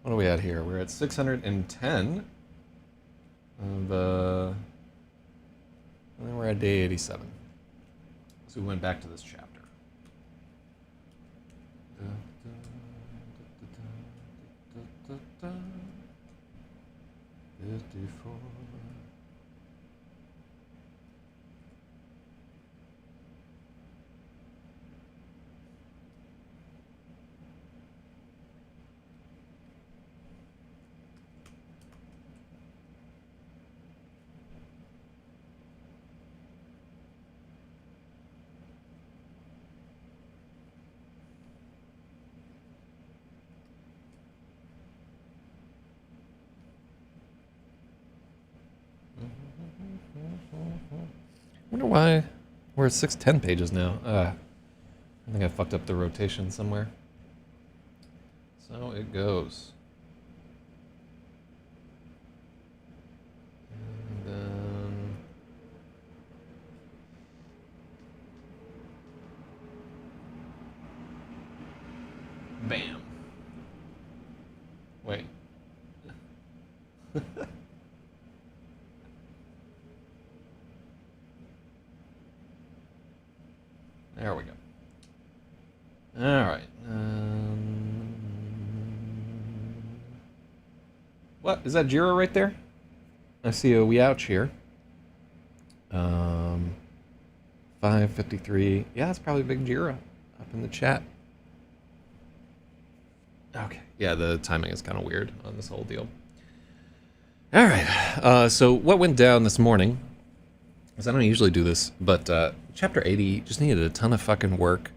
What are we at here? We're at 610 of, and then we're at day 87. So we went back to this chapter. 54. I wonder why we're at 610 pages now. I think I fucked up the rotation somewhere. So it goes. And then... Bam. Wait. There we go. All right. What? Is that Jira right there? I see a wee ouch here. 553. Yeah, that's probably Big Jira up in the chat. Okay. Yeah, the timing is kind of weird on this whole deal. All right. So what went down this morning, because I don't usually do this, but chapter 80 just needed a ton of fucking work.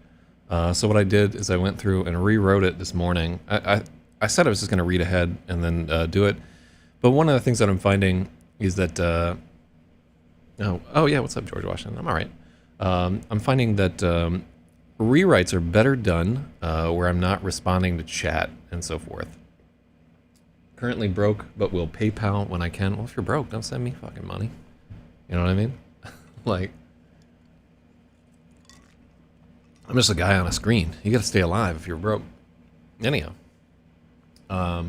So what I did is I went through and rewrote it this morning. I said I was just going to read ahead and then do it. But one of the things that I'm finding is that... oh yeah, what's up, George Washington? I'm all right. I'm finding that rewrites are better done where I'm not responding to chat and so forth. Currently broke, but will PayPal when I can. Well, if you're broke, don't send me fucking money. You know what I mean? Like, I'm just a guy on a screen. You gotta stay alive if you're broke. Anyhow. So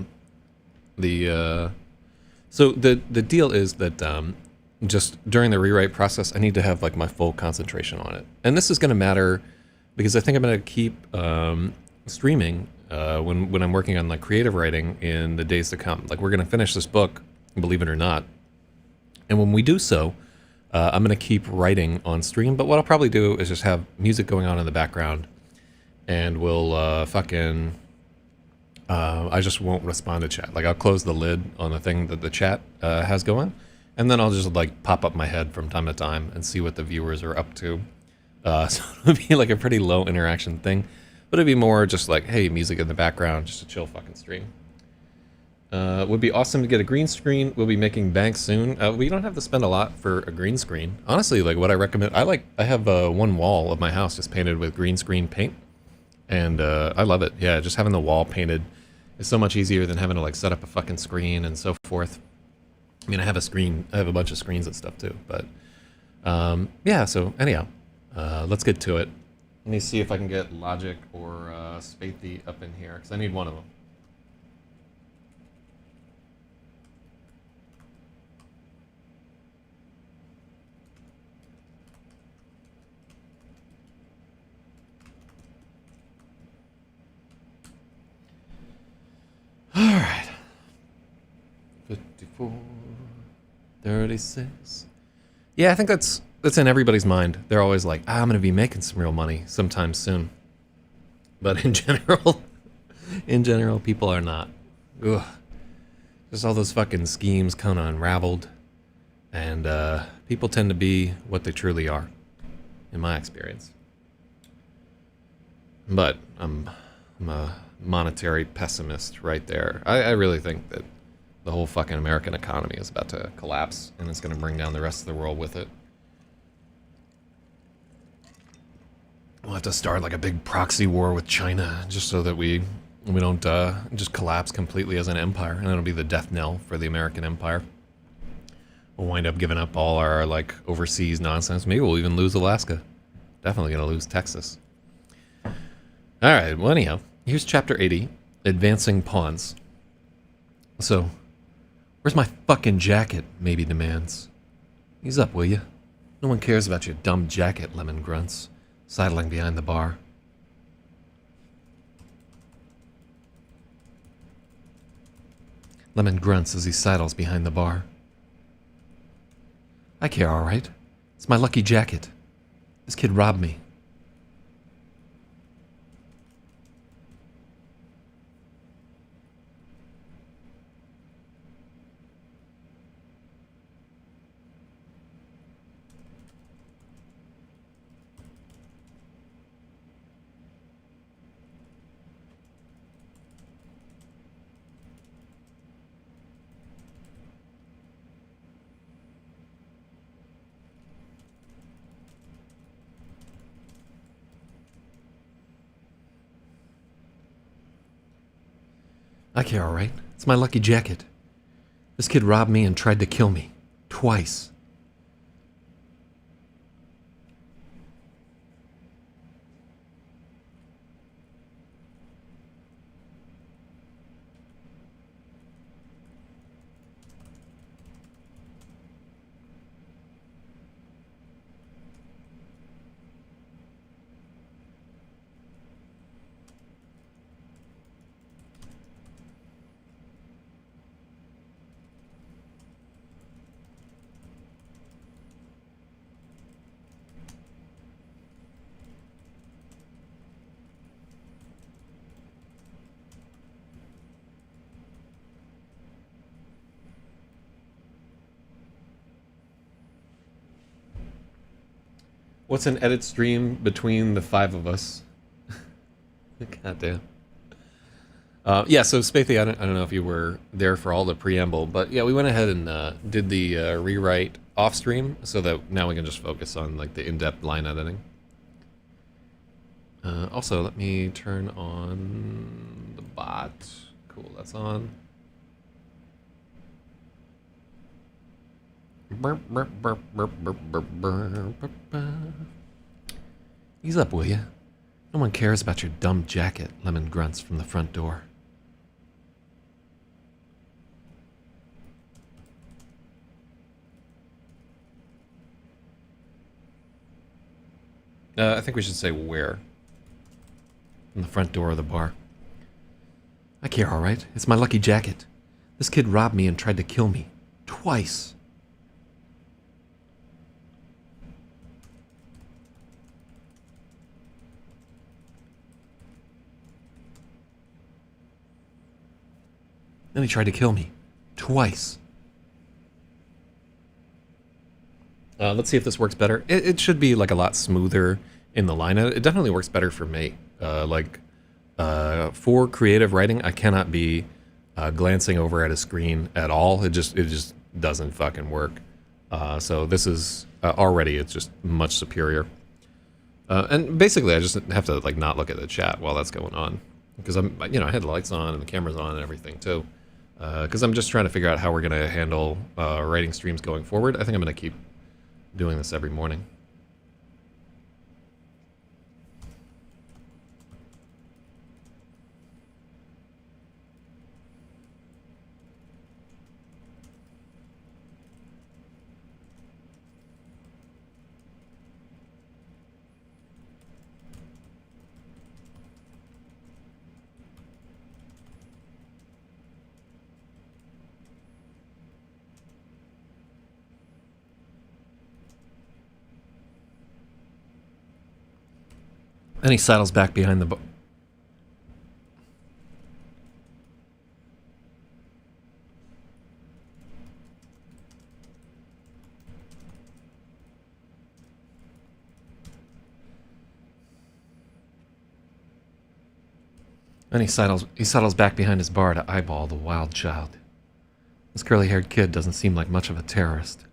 the deal is that just during the rewrite process, I need to have like my full concentration on it. And this is gonna matter because I think I'm gonna keep streaming when I'm working on like creative writing in the days to come. Like we're gonna finish this book, believe it or not. And when we do so, I'm going to keep writing on stream, but what I'll probably do is just have music going on in the background, and we'll I just won't respond to chat. Like I'll close the lid on the thing that the chat has going, and then I'll just like pop up my head from time to time and see what the viewers are up to. So it'll be like a pretty low interaction thing, but it'd be more just like, hey, music in the background, just a chill fucking stream. Would be awesome to get a green screen. We'll be making bank soon. We don't have to spend a lot for a green screen. Honestly, like what I recommend, I have one wall of my house just painted with green screen paint, and I love it. Yeah, just having the wall painted is so much easier than having to like set up a fucking screen and so forth. I mean, I have a bunch of screens and stuff too, but yeah. So anyhow, let's get to it. Let me see if I can get Logic or Spathy up in here because I need one of them. Alright. 54, 36. Yeah, I think that's in everybody's mind. They're always like, I'm gonna be making some real money sometime soon. But in general, people are not. Ugh. Just all those fucking schemes kind of unraveled. And people tend to be what they truly are, in my experience. But I'm a monetary pessimist right there. I really think that the whole fucking American economy is about to collapse, and it's going to bring down the rest of the world with it. We'll have to start like a big proxy war with China just so that we don't just collapse completely as an empire, and it'll be the death knell for the American empire. We'll wind up giving up all our like overseas nonsense. Maybe we'll even lose Alaska. Definitely going to lose Texas. All right, well anyhow, here's chapter 80, Advancing Pawns. So, where's my fucking jacket? Maybe demands. Ease up, will you? No one cares about your dumb jacket, Lemon grunts, sidling behind the bar. Lemon grunts as he sidles behind the bar. I care, all right. It's my lucky jacket. This kid robbed me. I care, all right. It's my lucky jacket. This kid robbed me and tried to kill me. Twice. What's an edit stream between the five of us? God damn. Yeah, so Spathy, I don't know if you were there for all the preamble, but yeah, we went ahead and did the rewrite off stream so that now we can just focus on like the in-depth line editing. Also, let me turn on the bot. Cool, that's on. Ease up, will you? No one cares about your dumb jacket, Lemon grunts from the front door. I think we should say where. From the front door of the bar. I care, all right. It's my lucky jacket. This kid robbed me and tried to kill me. Twice. Then he tried to kill me. Twice. Let's see if this works better. It should be like a lot smoother in the line. It definitely works better for me. For creative writing, I cannot be glancing over at a screen at all. It just doesn't fucking work. So this is already, it's just much superior. And basically, I just have to like not look at the chat while that's going on, because I had the lights on and the camera's on and everything too. Because I'm just trying to figure out how we're gonna handle writing streams going forward. I think I'm gonna keep doing this every morning. Then he sidles back behind the bar. Then he settles back behind his bar to eyeball the wild child. This curly-haired kid doesn't seem like much of a terrorist.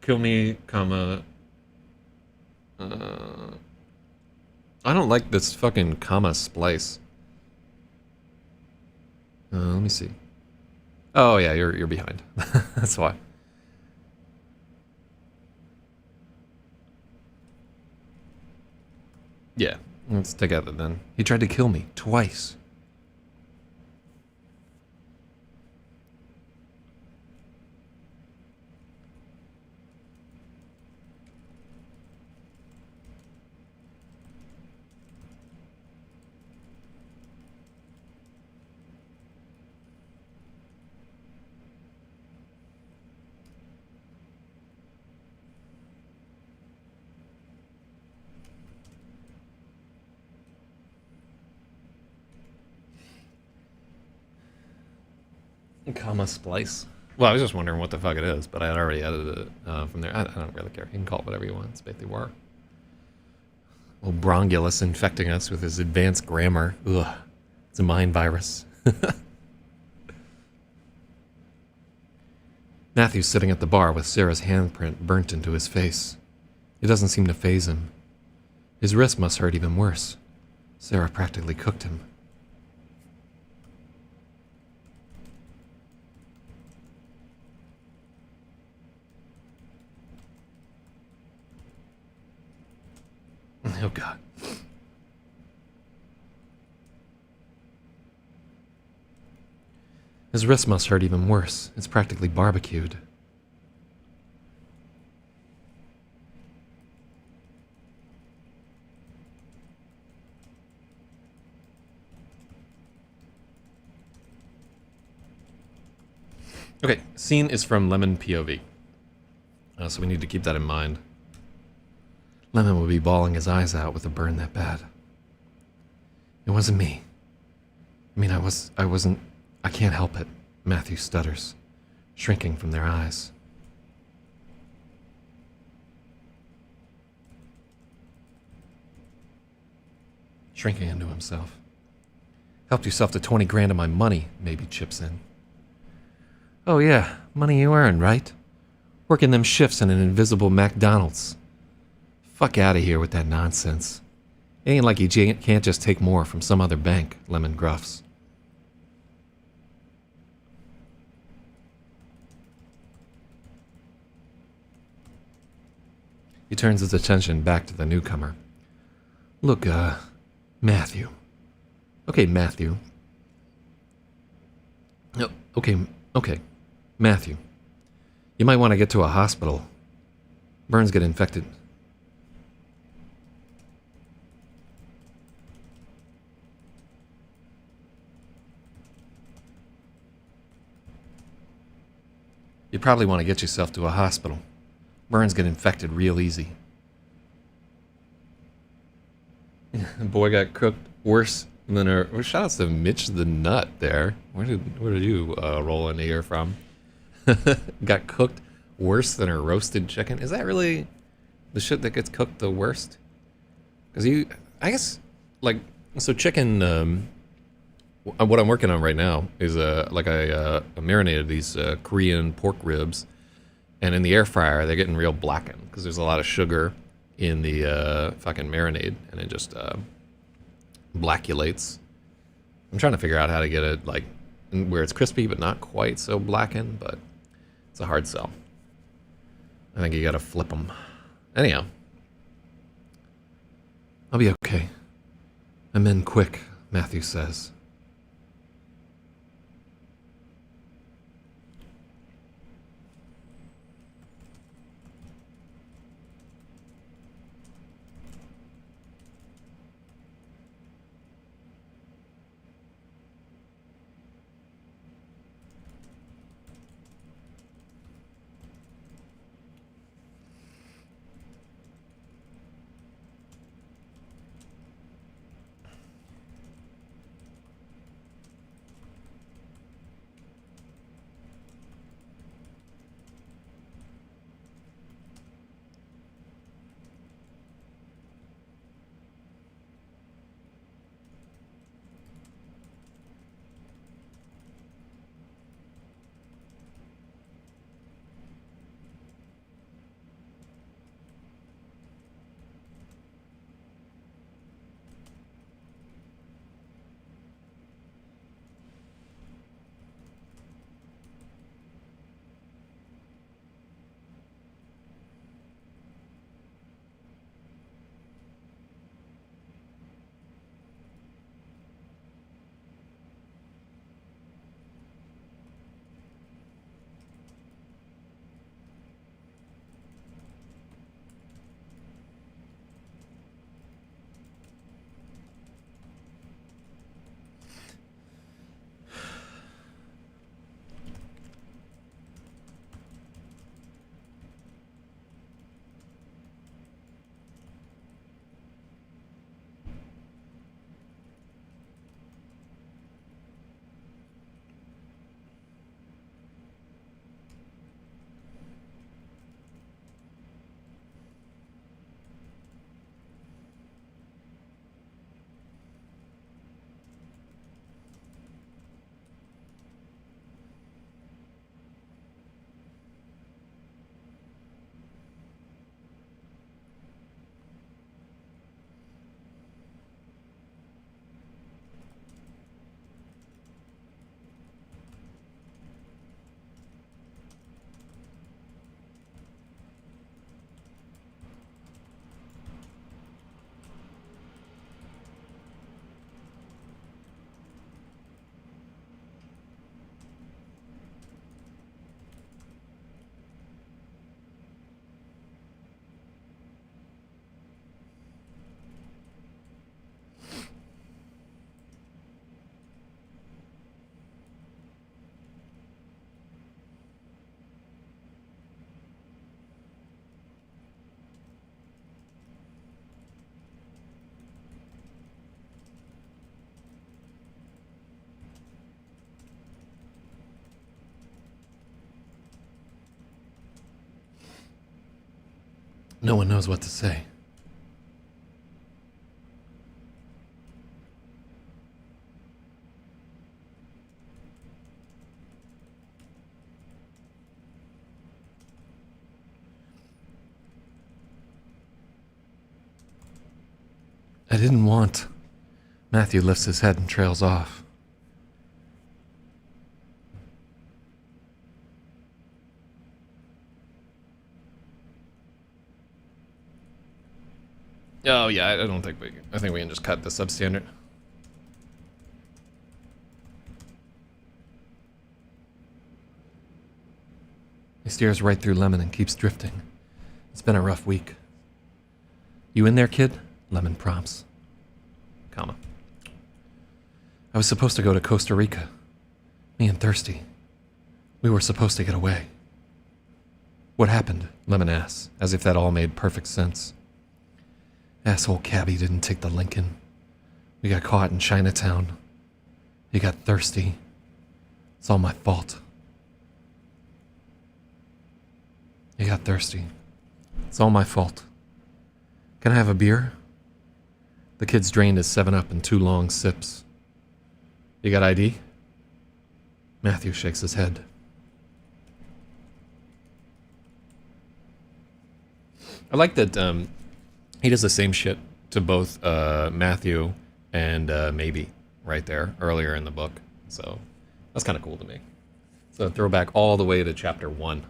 Kill me, comma. I don't like this fucking comma splice. Let me see. Oh yeah, you're behind. That's why. Yeah, let's take out that then. He tried to kill me twice. Comma splice. Well, I was just wondering what the fuck it is, but I had already edited it from there. I don't really care. You can call it whatever you want. It's basically war. Old Brongulus infecting us with his advanced grammar. Ugh. It's a mind virus. Matthew's sitting at the bar with Sarah's handprint burnt into his face. It doesn't seem to faze him. His wrist must hurt even worse. Sarah practically cooked him. Oh, God. His wrist must hurt even worse. It's practically barbecued. Okay, scene is from Lemon POV. So we need to keep that in mind. Lemon would be bawling his eyes out with a burn that bad. It wasn't me. I mean, I wasn't... I can't help it, Matthew stutters, shrinking from their eyes. Shrinking into himself. Helped yourself to 20 grand of my money, maybe chips in. Oh yeah, money you earned, right? Working them shifts in an invisible McDonald's. Fuck out of here with that nonsense. It ain't like you can't just take more from some other bank, Lemon gruffs. He turns his attention back to the newcomer. Look, Matthew. Okay, Matthew. No, okay. Matthew. You might want to get to a hospital. Burns get infected. You probably want to get yourself to a hospital. Burns get infected real easy. The boy got cooked worse than her. Well, shout outs to Mitch the Nut there. Where did you roll into here from? Got cooked worse than her roasted chicken. Is that really the shit that gets cooked the worst? Because I guess, like, so chicken. What I'm working on right now is I marinated these Korean pork ribs, and in the air fryer they're getting real blackened because there's a lot of sugar in the fucking marinade, and it just blackulates. I'm trying to figure out how to get it like where it's crispy but not quite so blackened, but it's a hard sell. I think you gotta flip them. Anyhow, I'll be okay. I'm in quick, Matthew says. No one knows what to say. I didn't want. Matthew lifts his head and trails off. Oh yeah, I don't think we. I think we can just cut the substandard. He stares right through Lemon and keeps drifting. It's been a rough week. You in there, kid? Lemon prompts. Comma. I was supposed to go to Costa Rica. Me and Thirsty. We were supposed to get away. What happened? Lemon asks, as if that all made perfect sense. Asshole cabbie didn't take the Lincoln. We got caught in Chinatown. He got thirsty. It's all my fault. He got thirsty. It's all my fault. Can I have a beer? The kid's drained his 7-Up in 2 long sips. You got ID? Matthew shakes his head. I like that he does the same shit to both Matthew and Maybe right there earlier in the book. So that's kind of cool to me. So throwback all the way to chapter 1.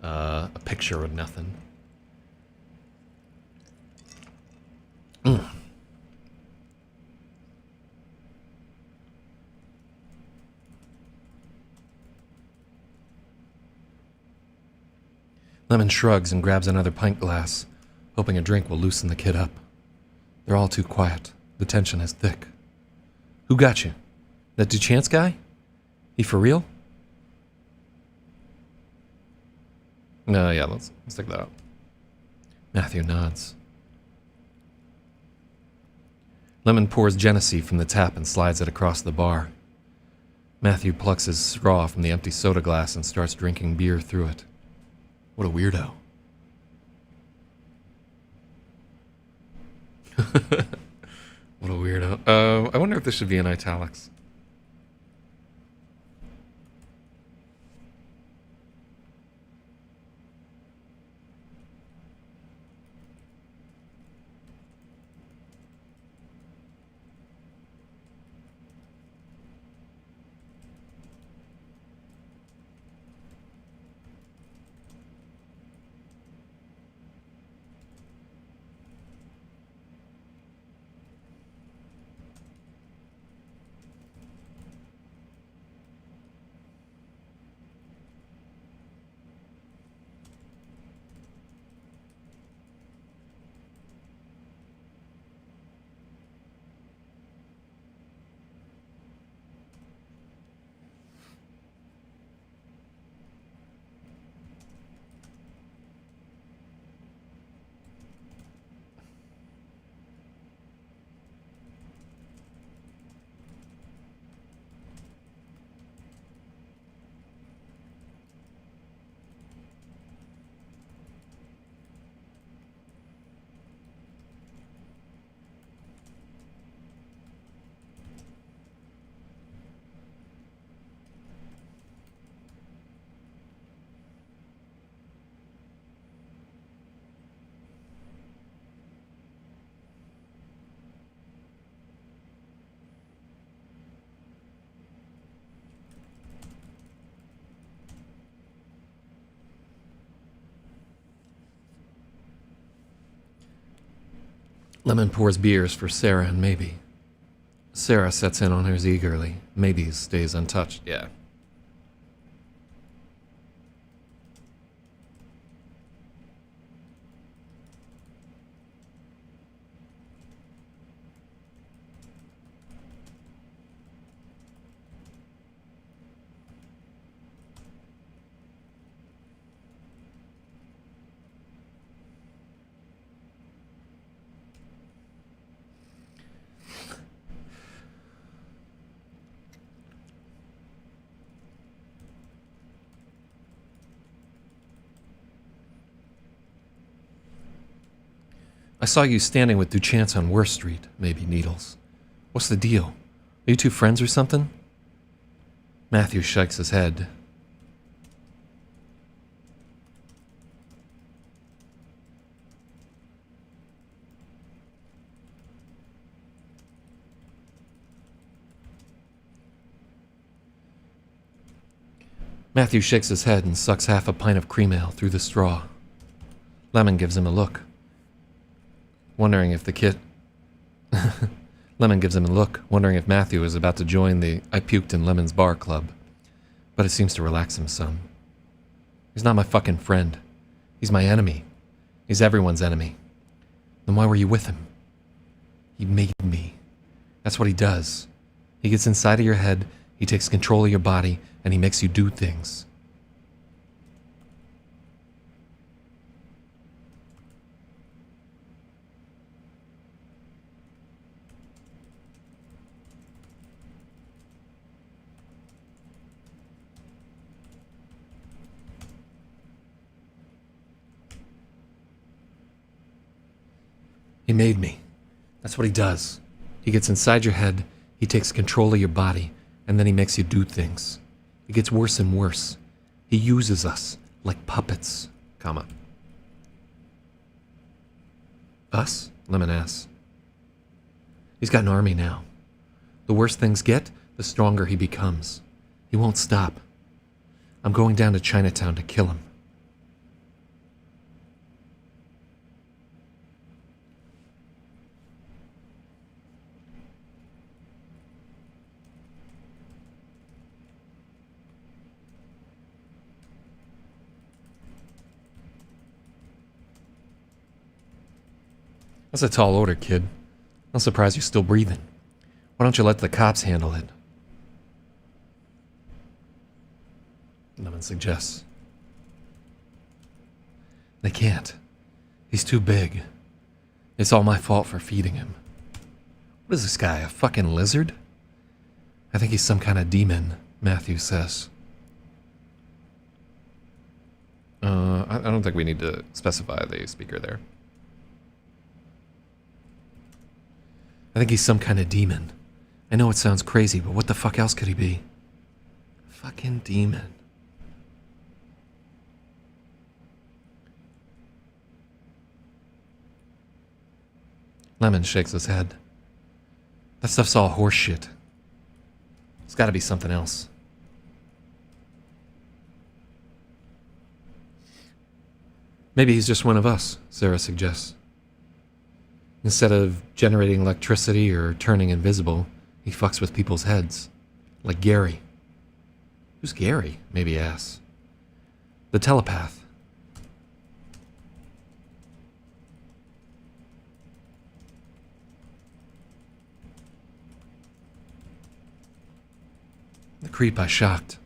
A picture of nothing. Lemon shrugs and grabs another pint glass, hoping a drink will loosen the kid up. They're all too quiet. The tension is thick. Who got you? That Duchance guy? He for real? No, yeah, let's take that out. Matthew nods. Lemon pours Genesee from the tap and slides it across the bar. Matthew plucks his straw from the empty soda glass and starts drinking beer through it. What a weirdo. What a weirdo. I wonder if this should be in italics. Lemon pours beers for Sarah and Maybe. Sarah sets in on hers eagerly. Maybe stays untouched. Yeah. I saw you standing with Duchance on Worth Street, maybe Needles. What's the deal? Are you two friends or something? Matthew shakes his head. Matthew shakes his head and sucks half a pint of cream ale through the straw. Lemon gives him a look, wondering if Lemon gives him a look, wondering if Matthew is about to join the I Puked in Lemon's Bar club, but it seems to relax him some. He's not my fucking friend. He's my enemy. He's everyone's enemy. Then why were you with him? He made me. That's what he does. He gets inside of your head, he takes control of your body, and he makes you do things. He made me. That's what he does. He gets inside your head, he takes control of your body, and then he makes you do things. It gets worse and worse. He uses us like puppets, comma. Us? Lemon asks. He's got an army now. The worse things get, the stronger he becomes. He won't stop. I'm going down to Chinatown to kill him. That's a tall order, kid. I'm surprised you're still breathing. Why don't you let the cops handle it? Lemon suggests. They can't. He's too big. It's all my fault for feeding him. What is this guy, a fucking lizard? I think he's some kind of demon, Matthew says. I don't think we need to specify the speaker there. I think he's some kind of demon. I know it sounds crazy, but what the fuck else could he be? Fucking demon. Lemon shakes his head. That stuff's all horse shit. It's gotta be something else. Maybe he's just one of us, Sarah suggests. Instead of generating electricity or turning invisible, he fucks with people's heads. Like Gary. Who's Gary? Maybe asks. The telepath. The creep I shocked.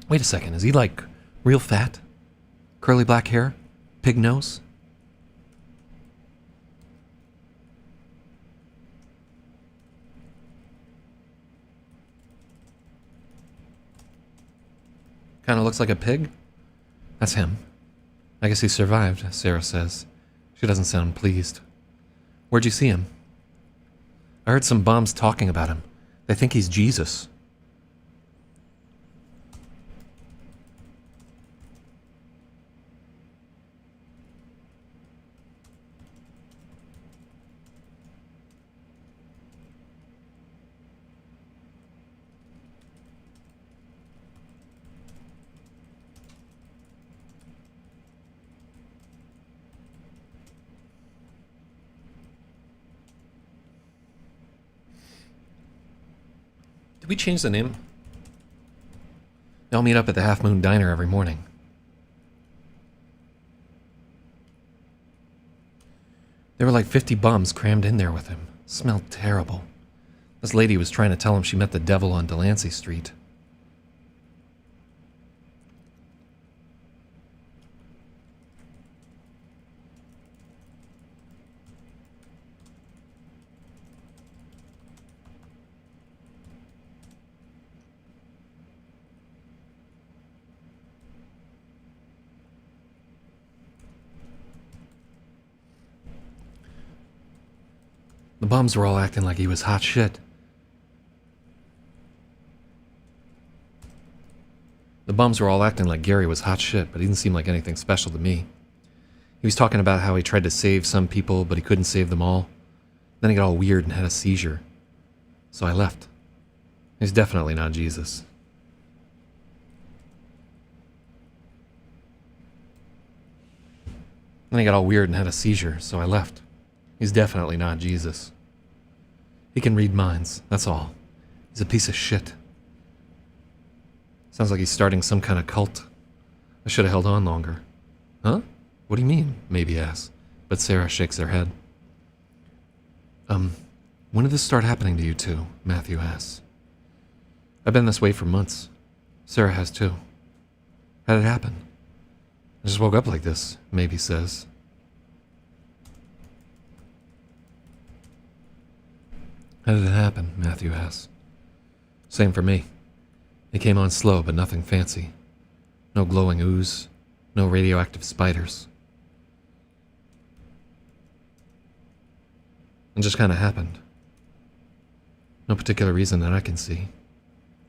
Wait a second, is he like real fat? Curly black hair? Pig nose? Kinda looks like a pig? That's him. I guess he survived, Sarah says. She doesn't sound pleased. Where'd you see him? I heard some bums talking about him. They think he's Jesus. Did we change the name? They all meet up at the Half Moon Diner every morning. There were like 50 bums crammed in there with him. Smelled terrible. This lady was trying to tell him she met the devil on Delancey Street. The bums were all acting like he was hot shit. The bums were all acting like Gary was hot shit, but he didn't seem like anything special to me. He was talking about how he tried to save some people, but he couldn't save them all. Then he got all weird and had a seizure. So I left. He's definitely not Jesus. Then he got all weird and had a seizure, so I left. He's definitely not Jesus. He can read minds, that's all. He's a piece of shit. Sounds like he's starting some kind of cult. I should have held on longer. Huh? What do you mean? Maybe asks. But Sarah shakes her head. When did this start happening to you two? Matthew asks. I've been this way for months. Sarah has too. How did it happen? I just woke up like this, Maybe says. How did it happen? Matthew asks. Same for me. It came on slow, but nothing fancy. No glowing ooze, no radioactive spiders. It just kind of happened. No particular reason that I can see.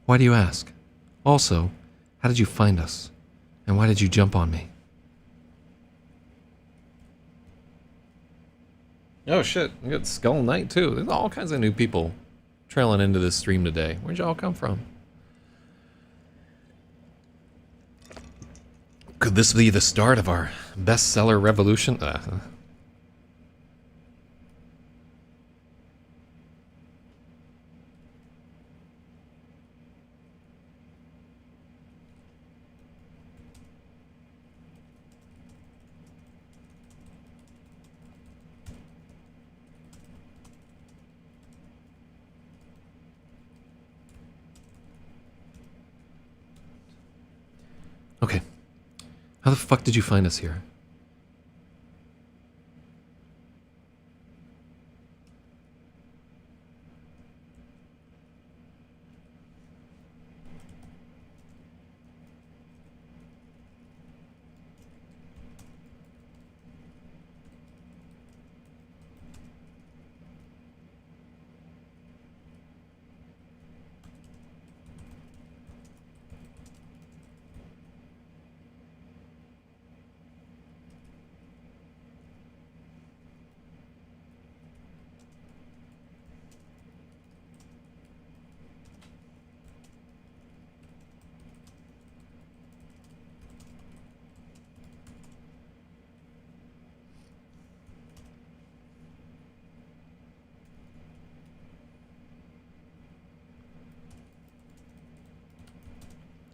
Why do you ask? Also, how did you find us? And why did you jump on me? Oh shit, we got Skull Knight too. There's all kinds of new people trailing into this stream today. Where'd y'all come from? Could this be the start of our bestseller revolution? Okay. How the fuck did you find us here?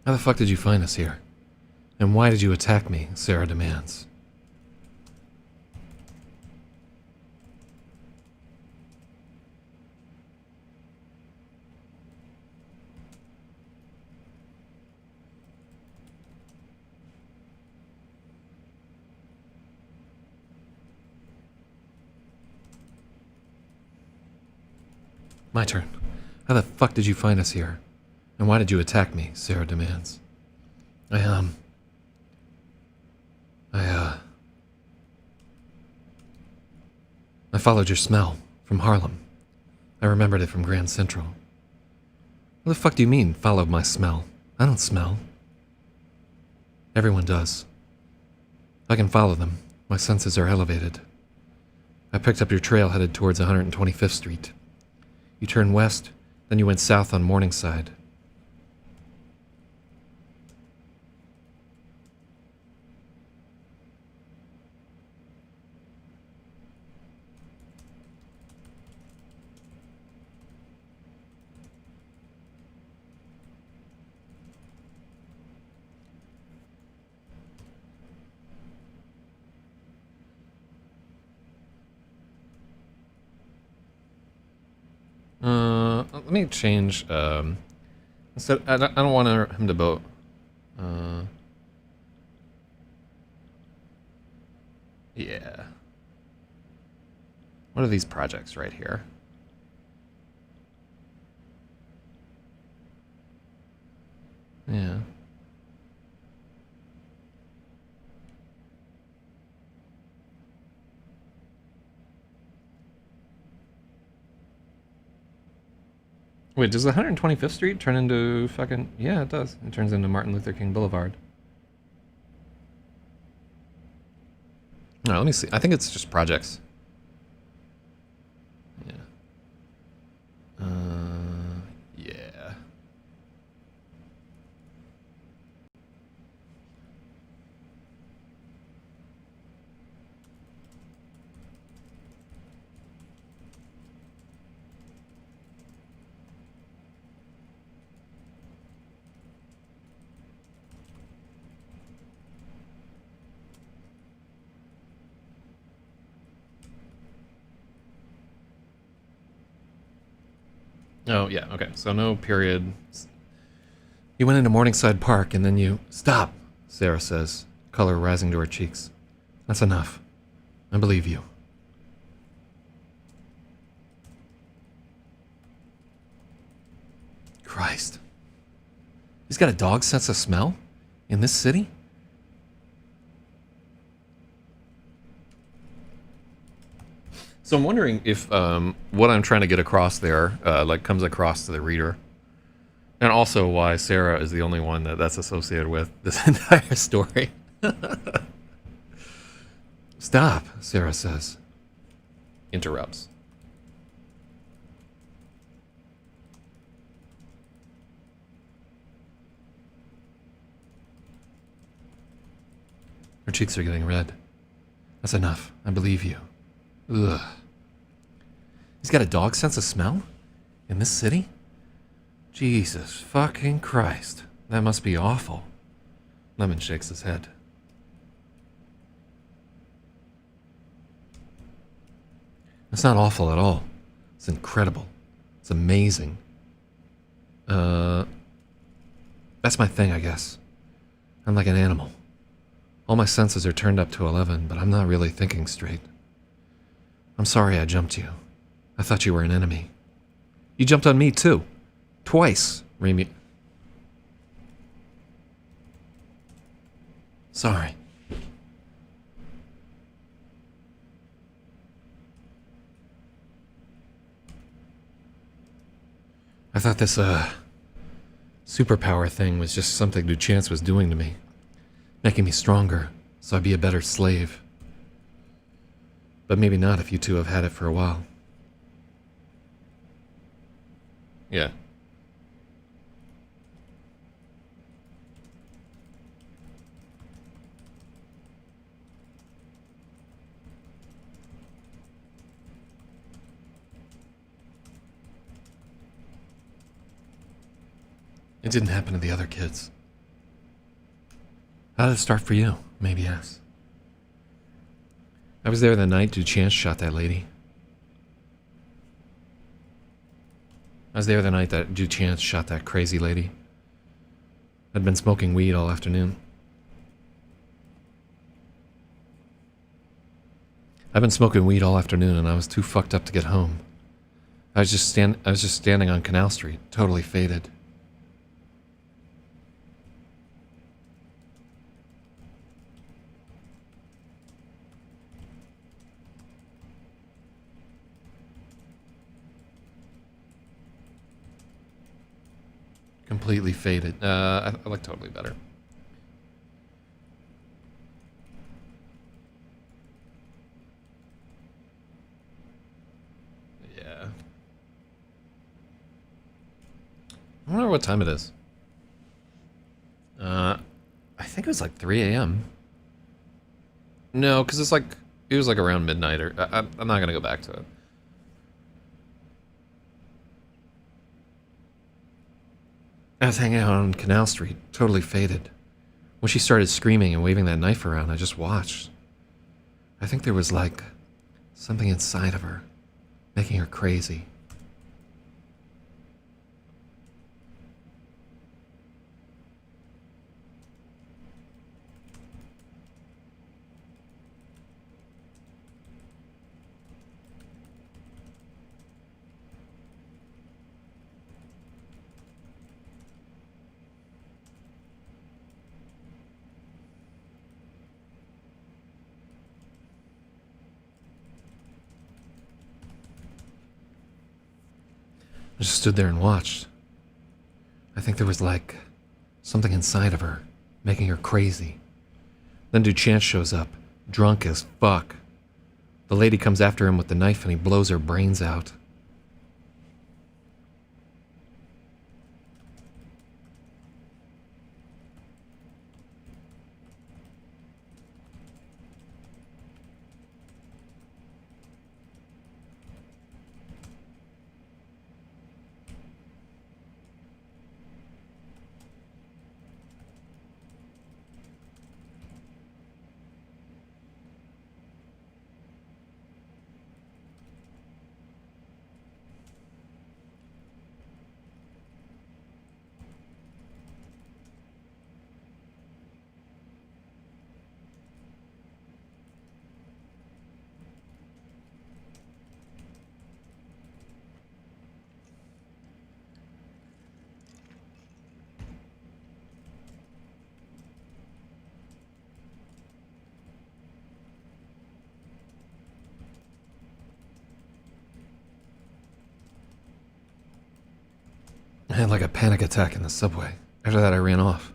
How the fuck did you find us here? And why did you attack me? Sarah demands. My turn. How the fuck did you find us here? And why did you attack me? Sarah demands. I followed your smell from Harlem. I remembered it from Grand Central. What the fuck do you mean, followed my smell? I don't smell. Everyone does. I can follow them. My senses are elevated. I picked up your trail headed towards 125th Street. You turned west, then you went south on Morningside. Let me change, instead, I don't want him to vote. Yeah. What are these projects right here? Yeah. Wait, does 125th Street turn into fucking... Yeah, it does. It turns into Martin Luther King Boulevard. No, let me see. I think it's just projects. Yeah. Yeah. Oh, yeah, okay. So no period. You went into Morningside Park and then you... Stop, Sarah says, color rising to her cheeks. That's enough. I believe you. Christ. He's got a dog's sense of smell? In this city? So I'm wondering if what I'm trying to get across there like comes across to the reader. And also why Sarah is the only one that's associated with this entire story. Stop, Sarah says. Interrupts. Her cheeks are getting red. That's enough. I believe you. Ugh. He's got a dog sense of smell? In this city? Jesus fucking Christ. That must be awful. Lemon shakes his head. It's not awful at all. It's incredible. It's amazing. That's my thing, I guess. I'm like an animal. All my senses are turned up to 11, but I'm not really thinking straight. I'm sorry I jumped you. I thought you were an enemy. You jumped on me, too. Twice, Remy. Sorry. I thought this, superpower thing was just something Duchance was doing to me. Making me stronger, so I'd be a better slave. But maybe not if you two have had it for a while. Yeah. It didn't happen to the other kids. How did it start for you? Maybe yes. I was there the night Duchance shot that lady. I was there the night that Duchance shot that crazy lady. I'd been smoking weed all afternoon. I've been smoking weed all afternoon and I was too fucked up to get home. I was just standing on Canal Street, totally faded. Completely faded. I like totally better. Yeah. I wonder what time it is. I think it was like 3 a.m. No, because it was like around midnight, or I'm not gonna go back to it. I was hanging out on Canal Street, totally faded. When she started screaming and waving that knife around, I just watched. I think there was like something inside of her, making her crazy. I just stood there and watched. I think there was like something inside of her, making her crazy. Then Duchance shows up, drunk as fuck. The lady comes after him with the knife and he blows her brains out. I had like a panic attack in the subway. After that, I ran off.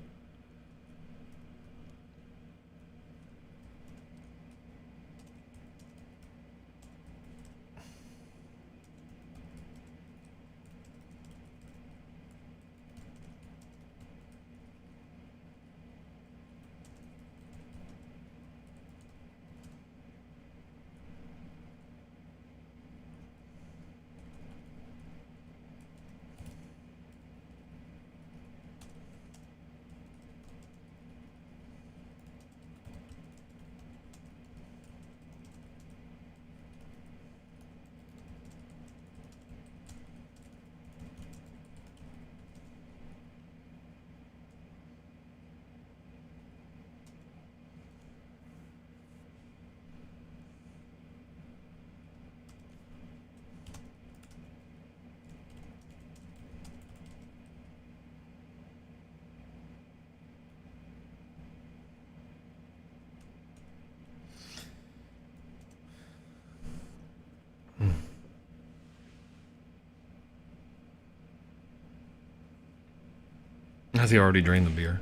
Has he already drained the beer?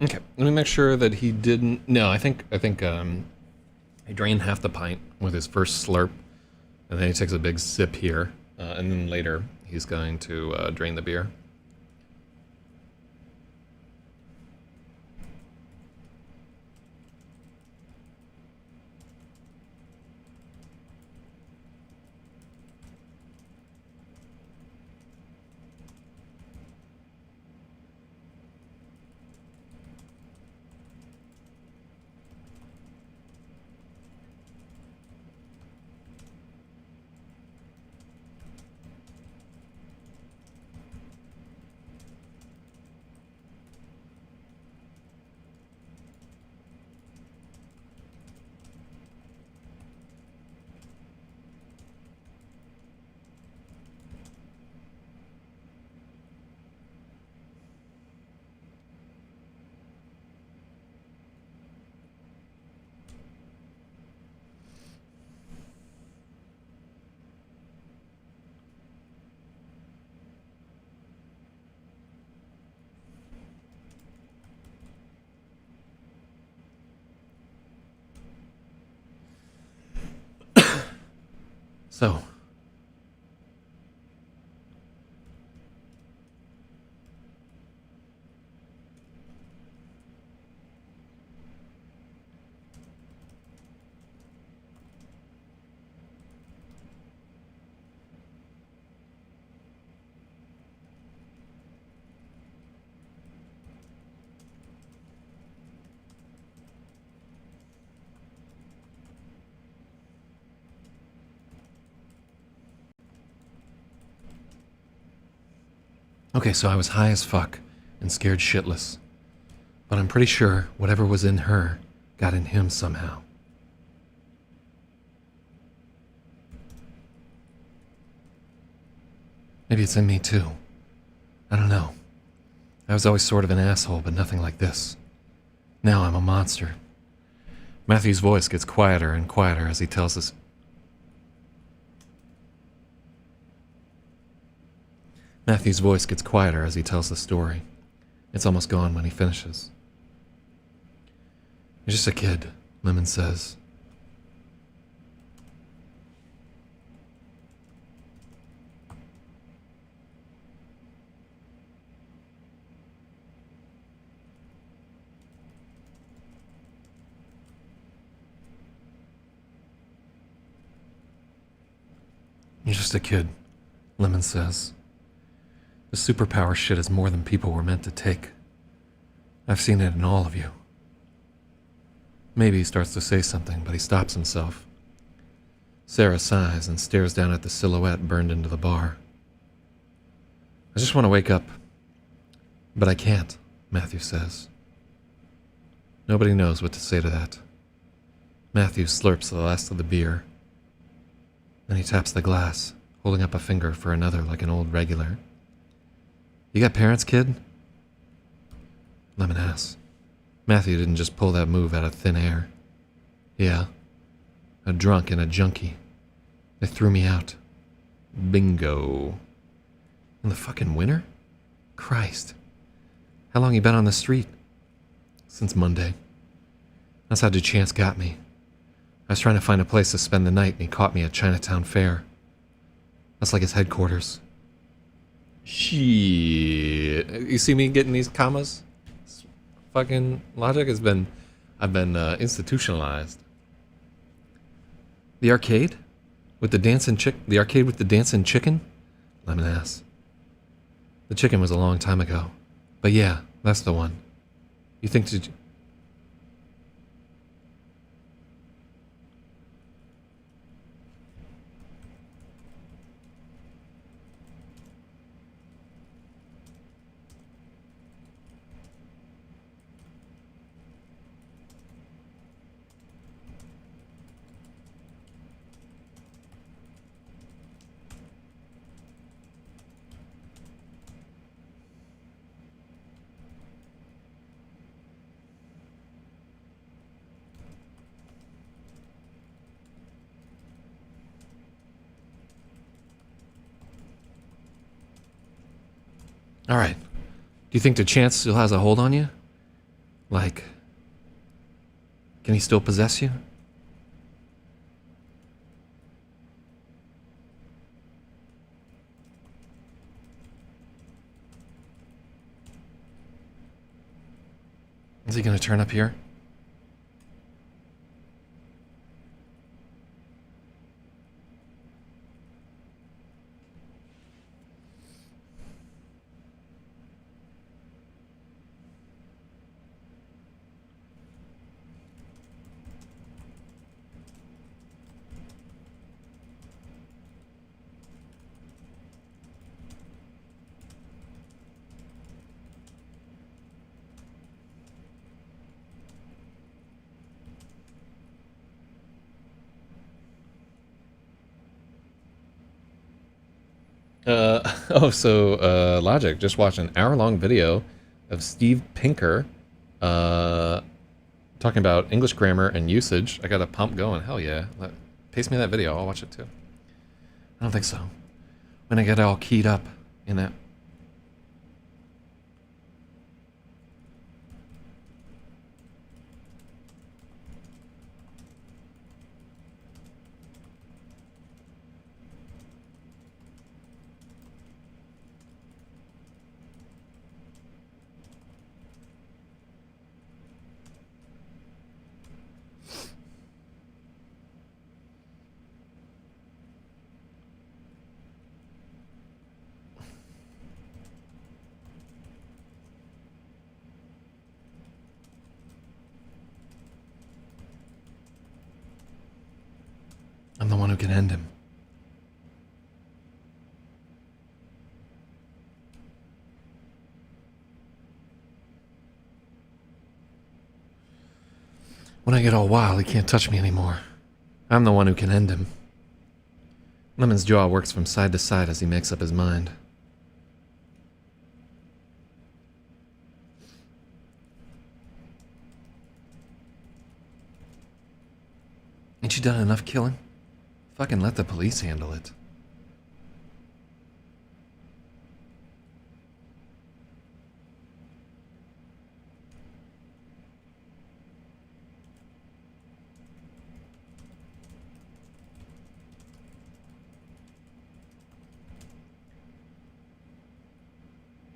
Okay, let me make sure that he didn't. No, I think he drained half the pint with his first slurp, and then he takes a big sip here, and then later he's going to drain the beer. So, okay, so I was high as fuck and scared shitless. But I'm pretty sure whatever was in her got in him somehow. Maybe it's in me too. I don't know. I was always sort of an asshole, but nothing like this. Now I'm a monster. Matthew's voice gets quieter and quieter as he tells us. Matthew's voice gets quieter as he tells the story. It's almost gone when he finishes. You're just a kid, Lemon says. You're just a kid, Lemon says. The superpower shit is more than people were meant to take. I've seen it in all of you. Maybe he starts to say something, but he stops himself. Sarah sighs and stares down at the silhouette burned into the bar. I just want to wake up. But I can't, Matthew says. Nobody knows what to say to that. Matthew slurps the last of the beer. Then he taps the glass, holding up a finger for another like an old regular. You got parents, kid? Lemon asks. Matthew didn't just pull that move out of thin air. Yeah. A drunk and a junkie. They threw me out. Bingo. In the fucking winter? Christ. How long you been on the street? Since Monday. That's how DeChance got me. I was trying to find a place to spend the night and he caught me at Chinatown Fair. That's like his headquarters. Shit. You see me getting these commas? Fucking logic has been... I've been institutionalized. The arcade? With the dancing the arcade with the dancing chicken? Lemon asks. The chicken was a long time ago. But yeah, that's the one. You think to... Alright. Do you think DeChance still has a hold on you? Like, can he still possess you? Is he gonna turn up here? Logic just watched an hour-long video of Steve Pinker talking about English grammar and usage. I got a pump going. Hell yeah. Paste me that video. I'll watch it too. I don't think so. When I get all keyed up in that. I'm the one who can end him. When I get all wild, he can't touch me anymore. I'm the one who can end him. Lemon's jaw works from side to side as he makes up his mind. Ain't you done enough killing? Fucking let the police handle it.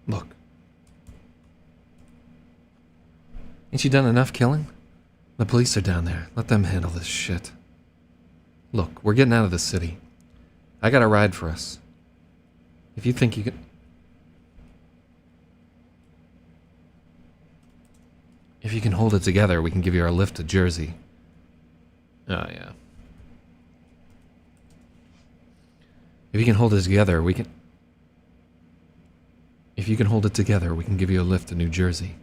Look. Ain't you done enough killing? The police are down there. Let them handle this shit. Look, we're getting out of the city. I got a ride for us. If you think you can... If you can hold it together, we can give you our lift to Jersey. Oh, yeah. If you can hold it together, we can... If you can hold it together, we can give you a lift to New Jersey.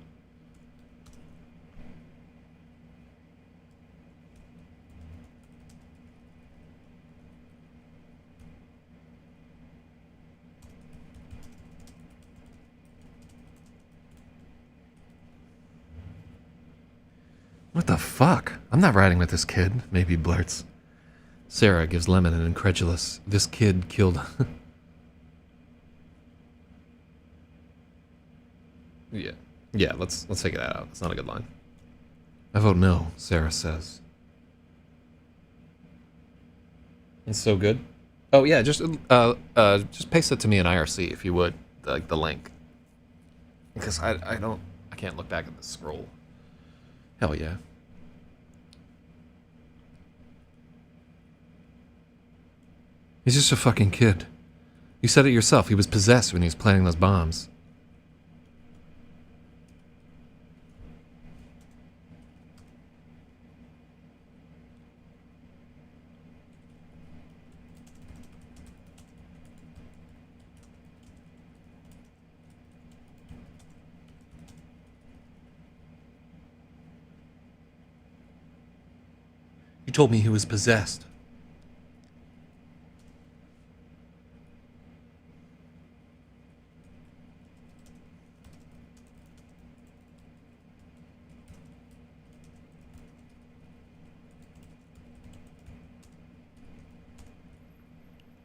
What the fuck? I'm not riding with this kid, maybe blurts. Sarah gives Lemon an incredulous, this kid killed... Yeah, let's take it out. It's not a good line. I vote no, Sarah says. It's so good. Oh yeah, just paste it to me in IRC if you would, like the link. Because I can't look back at the scroll. Hell yeah. He's just a fucking kid. You said it yourself, he was possessed when he was planting those bombs. You told me he was possessed.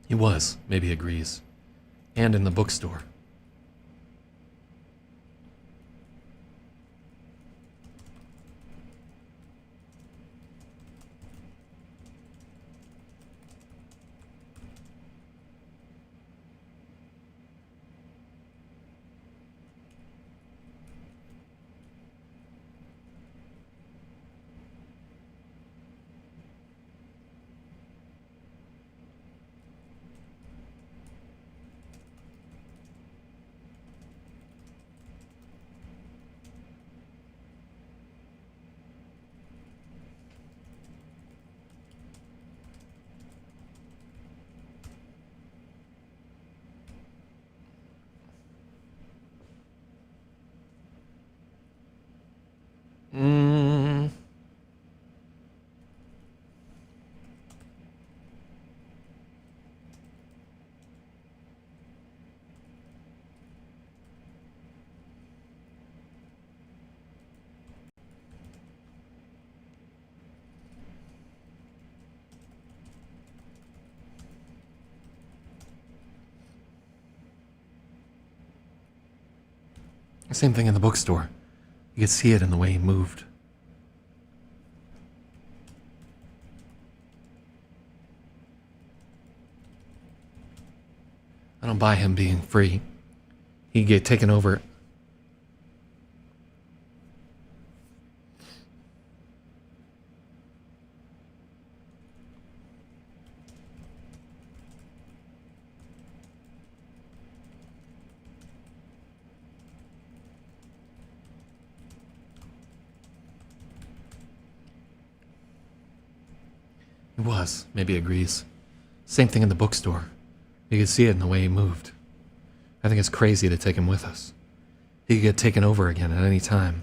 He was, maybe agrees. And in the bookstore. Same thing in the bookstore. You could see it in the way he moved. I don't buy him being free. He'd get taken over. He was, maybe agrees. Same thing in the bookstore. You could see it in the way he moved. I think it's crazy to take him with us. He could get taken over again at any time.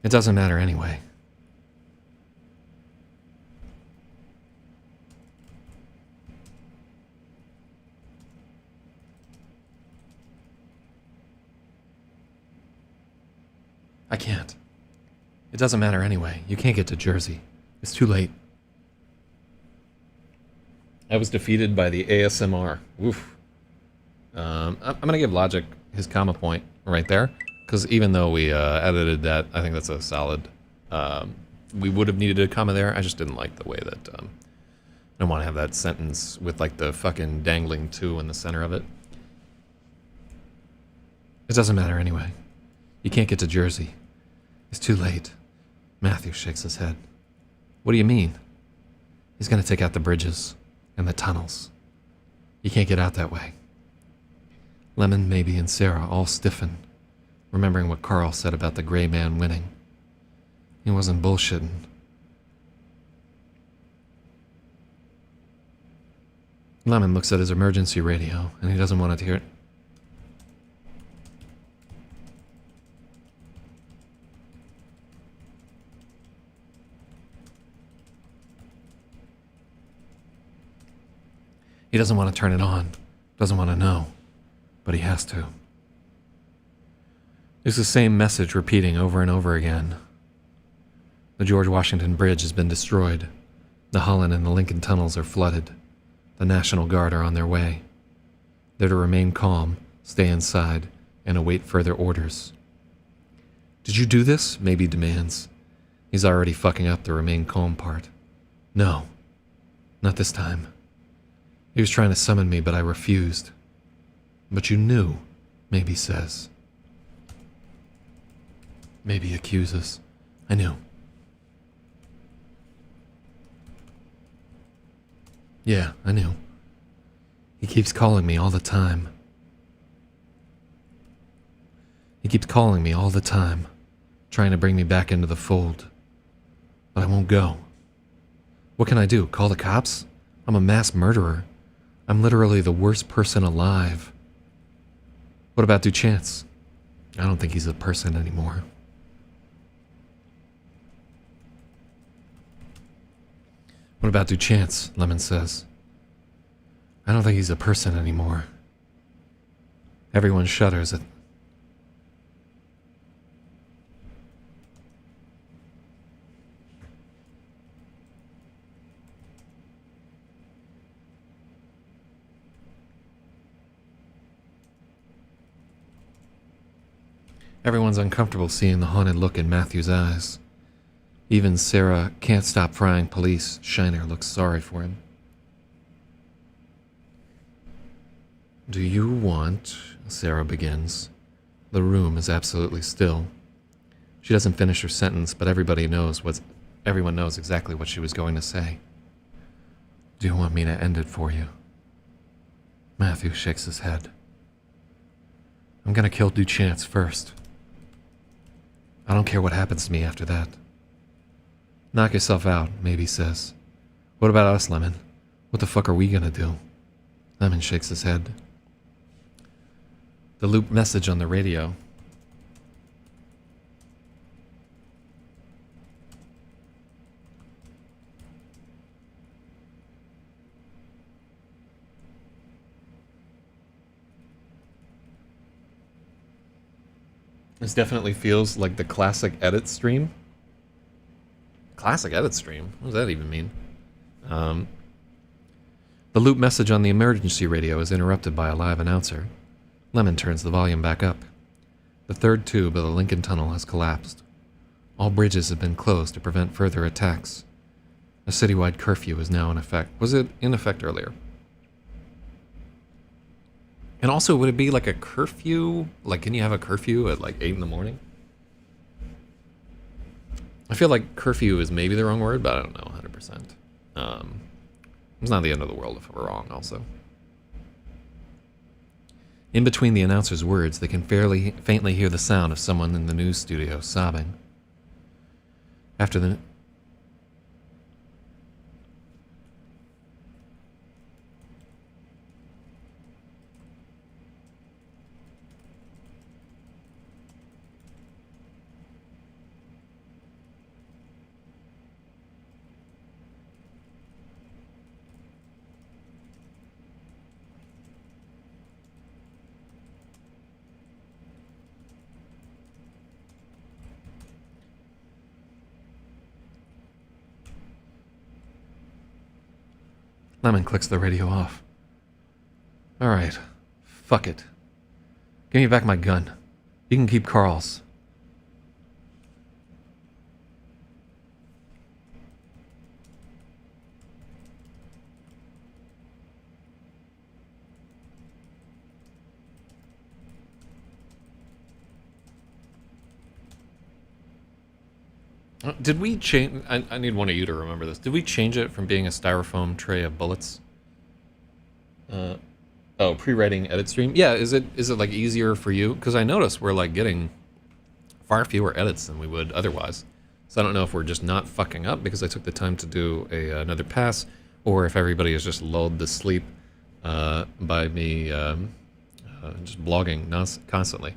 It doesn't matter anyway. I can't. It doesn't matter anyway. You can't get to Jersey. It's too late. I was defeated by the ASMR. Oof. I'm gonna give Logic his comma point right there, because even though we edited that, I think that's a solid. We would have needed a comma there. I just didn't like the way that. I don't want to have that sentence with like the fucking dangling 2 in the center of it. It doesn't matter anyway. You can't get to Jersey. It's too late. Matthew shakes his head. What do you mean? He's gonna take out the bridges and the tunnels. You can't get out that way. Lemon, Maybe, and Sarah all stiffen, remembering what Carl said about the gray man winning. He wasn't bullshitting. Lemon looks at his emergency radio, and he doesn't want to hear it. He doesn't want to turn it on, doesn't want to know, but he has to. It's the same message repeating over and over again. The George Washington Bridge has been destroyed. The Holland and the Lincoln tunnels are flooded. The National Guard are on their way. They're to remain calm, stay inside, and await further orders. Did you do this? Maybe demands. He's already fucking up the remain calm part. No, not this time. He was trying to summon me, but I refused. But you knew, Maybe says. Maybe accuses. I knew. Yeah, I knew. He keeps calling me all the time. He keeps calling me all the time, trying to bring me back into the fold. But I won't go. What can I do? Call the cops? I'm a mass murderer. I'm literally the worst person alive. What about Duchance? I don't think he's a person anymore. What about Duchance? Lemon says. I don't think he's a person anymore. Everyone shudders at... Everyone's uncomfortable seeing the haunted look in Matthew's eyes. Even Sarah can't stop frying police. Shiner looks sorry for him. Do you want... Sarah begins. The room is absolutely still. She doesn't finish her sentence, but everyone knows exactly what she was going to say. Do you want me to end it for you? Matthew shakes his head. I'm gonna kill Duchance first. I don't care what happens to me after that. Knock yourself out, Maybe says. What about us, Lemon? What the fuck are we gonna do? Lemon shakes his head. The loop message on the radio. This definitely feels like the classic edit stream. Classic edit stream? What does that even mean? The loop message on the emergency radio is interrupted by a live announcer. Lemon turns the volume back up. The third tube of the Lincoln Tunnel has collapsed. All bridges have been closed to prevent further attacks. A citywide curfew is now in effect. Was it in effect earlier? And also, would it be like a curfew? Like, can you have a curfew at like 8 in the morning? I feel like curfew is maybe the wrong word, but I don't know 100%. It's not the end of the world if we're wrong, also. In between the announcer's words, they can faintly hear the sound of someone in the news studio sobbing. After the... Lemon clicks the radio off. Alright. Fuck it. Give me back my gun. You can keep Carl's. Did we change... I need one of you to remember this. Did we change it from being a styrofoam tray of bullets? Oh, pre-writing edit stream? Yeah, is it like easier for you? Because I noticed we're like getting far fewer edits than we would otherwise. So I don't know if we're just not fucking up because I took the time to do another pass, or if everybody is just lulled to sleep by me just blogging constantly.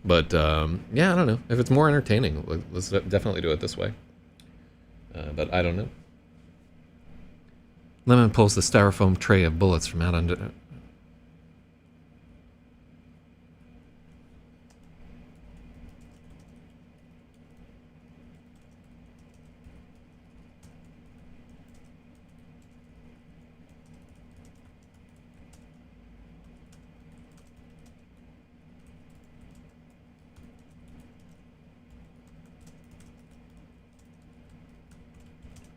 But yeah, I don't know. If it's more entertaining, let's definitely do it this way. But I don't know. Lemon pulls the styrofoam tray of bullets from out under...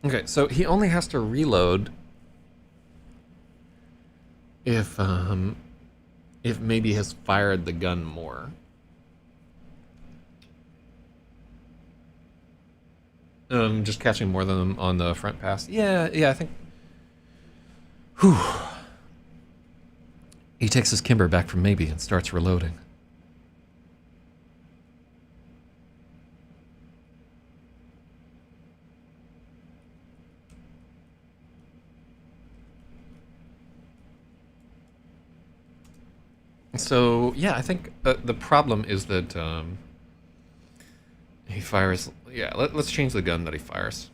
Okay, so he only has to reload if maybe has fired the gun more. Just catching more than them on the front pass. Yeah, I think. Whew. He takes his Kimber back from maybe and starts reloading. So, yeah, I think the problem is that he fires... Yeah, let's change the gun that he fires.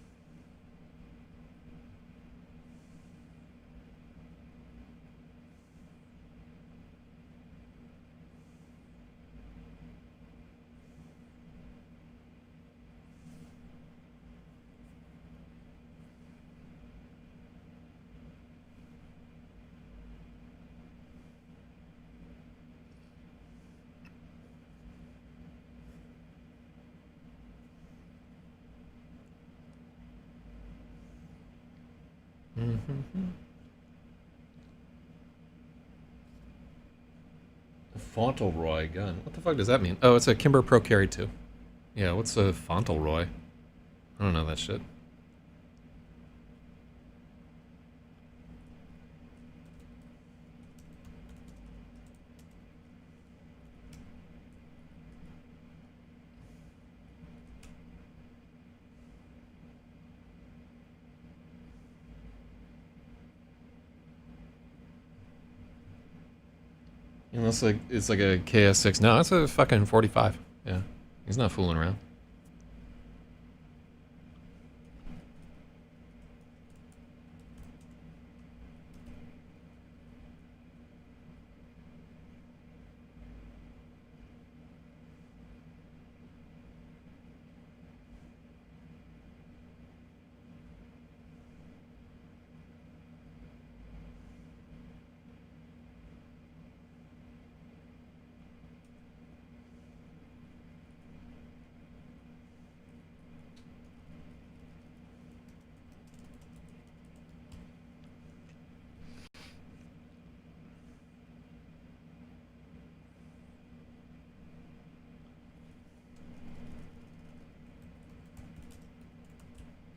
Fauntleroy gun. What the fuck does that mean? Oh, it's a Kimber Pro Carry 2. Yeah, what's a Fauntleroy? I don't know that shit. Unless like it's like a KS6. No, it's a fucking 45. Yeah, he's not fooling around.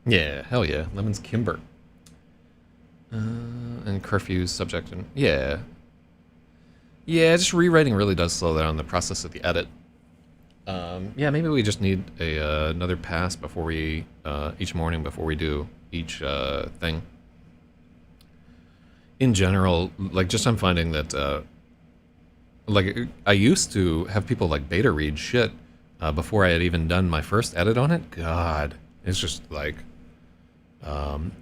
Yeah, hell yeah. Lemon's Kimber. And curfew's subject. And yeah. Yeah, just rewriting really does slow down the process of the edit. Yeah, maybe we just need another pass before we, each morning before we do each thing. In general, like, just I'm finding that, like, I used to have people, like, beta read shit before I had even done my first edit on it. God, it's just, like,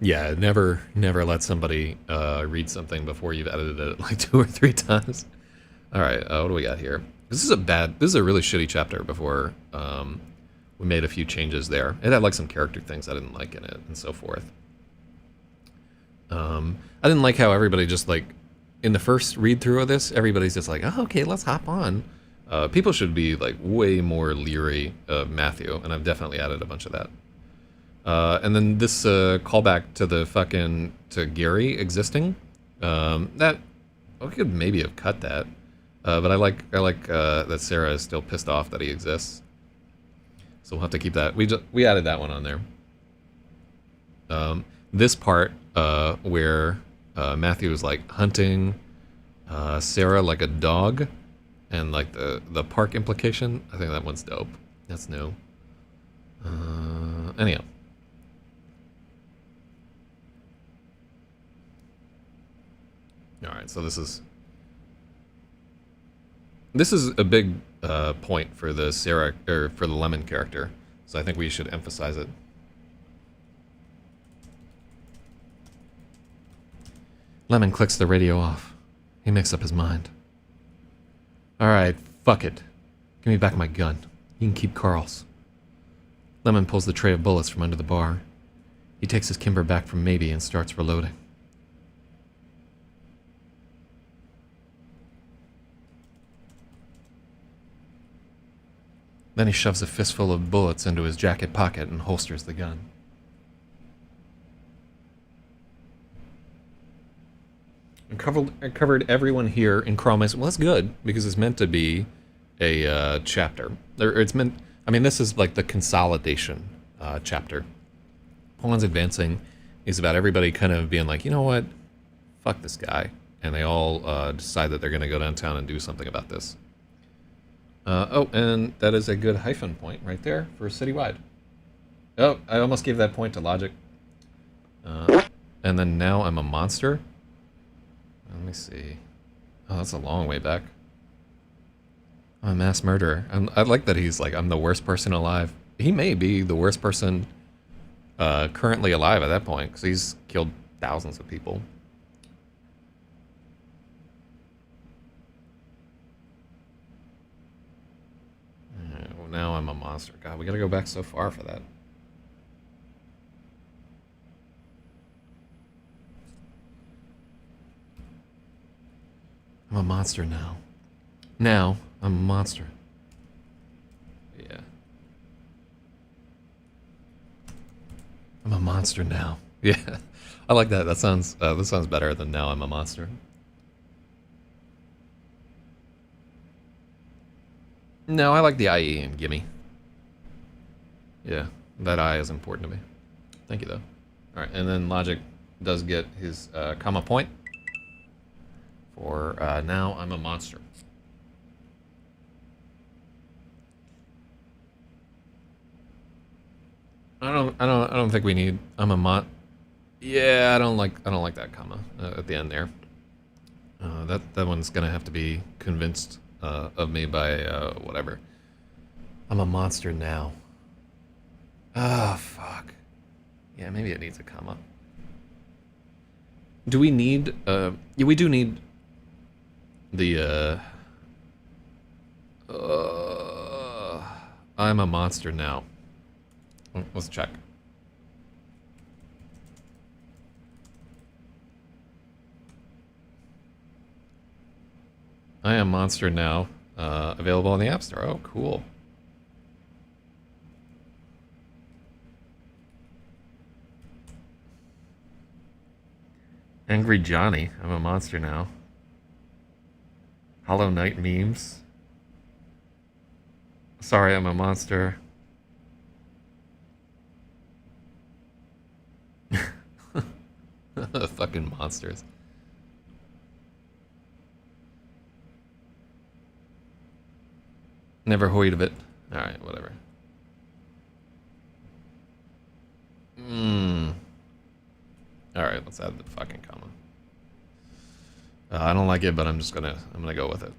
yeah, never let somebody read something before you've edited it, like, 2 or 3 times. All right, what do we got here? This is a really shitty chapter before we made a few changes there. It had, like, some character things I didn't like in it and so forth. I didn't like how everybody just like in the first read through of this, everybody's just like, oh, okay, let's hop on. People should be like way more leery of Matthew, and I've definitely added a bunch of that. And then this callback to the to Gary existing, that I could maybe have cut that, but I like that Sarah is still pissed off that he exists. So we'll have to keep that. We added that one on there. This part where Matthew is like hunting Sarah like a dog, and like the park implication, I think that one's dope. That's new. Anyhow. All right, so this is a big point for the Sarah or for the Lemon character, so I think we should emphasize it. Lemon clicks the radio off. He makes up his mind. All right, fuck it. Give me back my gun. You can keep Carl's. Lemon pulls the tray of bullets from under the bar. He takes his Kimber back from Maybe and starts reloading. Then he shoves a fistful of bullets into his jacket pocket and holsters the gun. I covered everyone here in Carl Mason. Well, that's good, because it's meant to be a chapter. It's meant, I mean, this is like the consolidation chapter. Pawn's Advancing is about everybody kind of being like, you know what, fuck this guy. And they all decide that they're going to go downtown and do something about this. Oh, and that is a good hyphen point right there for citywide. Oh, I almost gave that point to Logic. And then now I'm a monster. Let me see. Oh, that's a long way back. I'm a mass murderer. I like that he's like, I'm the worst person alive. He may be the worst person currently alive at that point, because he's killed thousands of people. Well, now I'm a monster. God, we gotta go back so far for that. I'm a monster now. Now, I'm a monster. Yeah. I'm a monster now. Yeah. I like that. That sounds better than now I'm a monster. No, I like the IE and gimme. Yeah, that I is important to me. Thank you, though. Alright, and then Logic does get his comma point. For now I'm a monster. I don't think we need I'm a Yeah, I don't like that comma at the end there. That one's gonna have to be convinced of me by whatever. I'm a monster now. Ah, fuck. Yeah, maybe it needs a comma. Do we need yeah, we do need the I'm a monster now. Let's check. I am monster now. Available in the App Store. Oh, cool. Angry Johnny. I'm a monster now. Hollow Knight memes. Sorry, I'm a monster. Fucking monsters. Never heard of it. Alright, whatever. Alright, let's add the fucking comma. I don't like it, but I'm gonna go with it.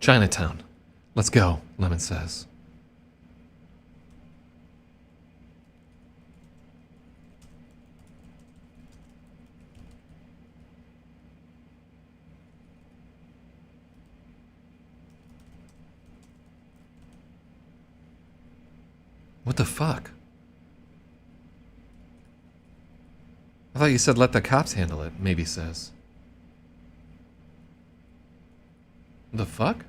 Chinatown. Let's go, Lemon says. What the fuck? I thought you said let the cops handle it, maybe says. What the fuck?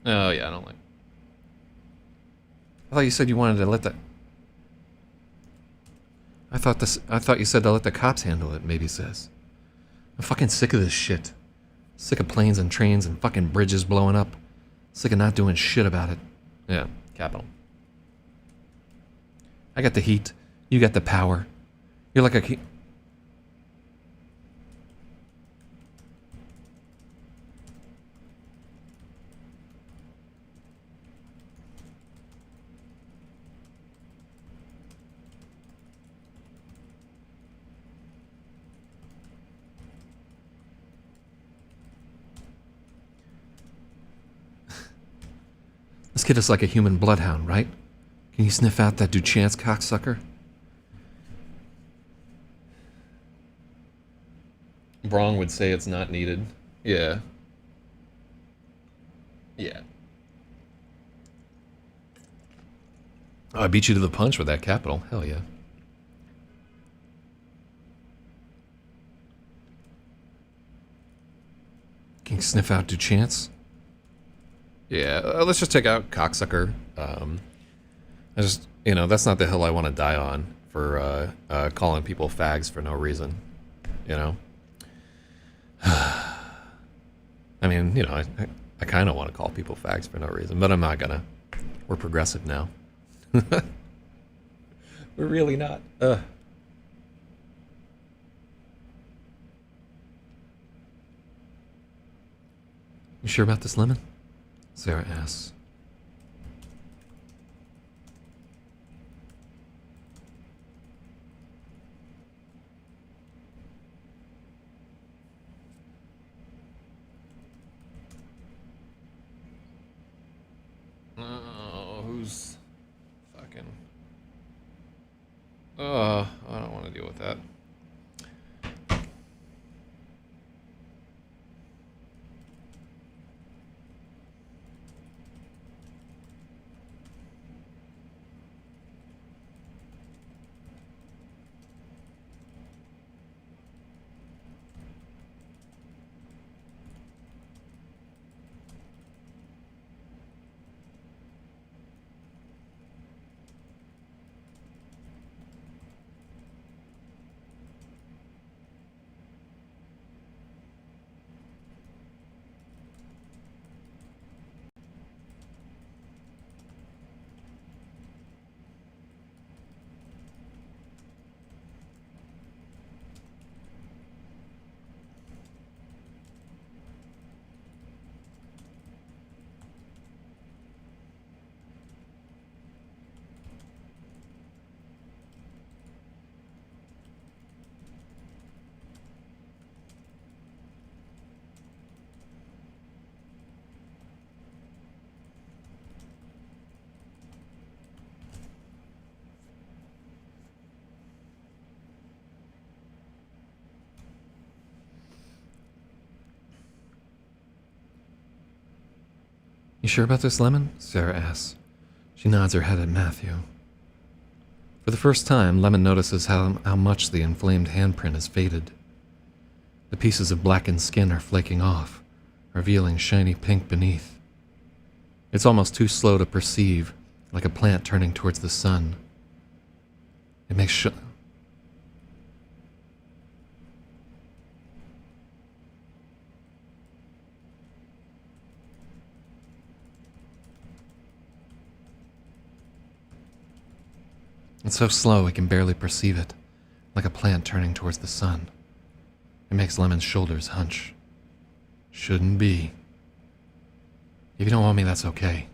Oh, yeah, I don't like... I thought you said you wanted to let the... I thought you said to let the cops handle it, maybe says. I'm fucking sick of this shit. Sick of planes and trains and fucking bridges blowing up. Sick of not doing shit about it. Yeah, capital. I got the heat. You got the power. You're like a... This kid is like a human bloodhound, right? Can you sniff out that Duchance cocksucker? Brong would say it's not needed. Yeah. Yeah. Oh, I beat you to the punch with that capital. Hell yeah. Can you sniff out Duchance? Yeah, let's just take out cocksucker. I just, you know, that's not the hill I want to die on for calling people fags for no reason, you know? I mean, you know, I kind of want to call people fags for no reason, but I'm not gonna. We're progressive now. We're really not. You sure about this, Lemon? Sarah asks. Oh, who's fucking... I don't want to deal with that. You sure about this, Lemon? Sarah asks. She nods her head at Matthew. For the first time, Lemon notices how much the inflamed handprint has faded. The pieces of blackened skin are flaking off, revealing shiny pink beneath. It's almost too slow to perceive, like a plant turning towards the sun. It makes It's so slow it can barely perceive it, like a plant turning towards the sun. It makes Lemon's shoulders hunch. Shouldn't be. If you don't want me, that's okay.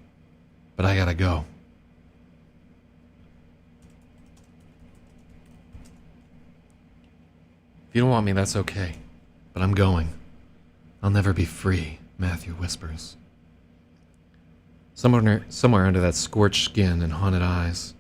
But I gotta go. If you don't want me, that's okay. But I'm going. I'll never be free, Matthew whispers. Somewhere under that scorched skin and haunted eyes,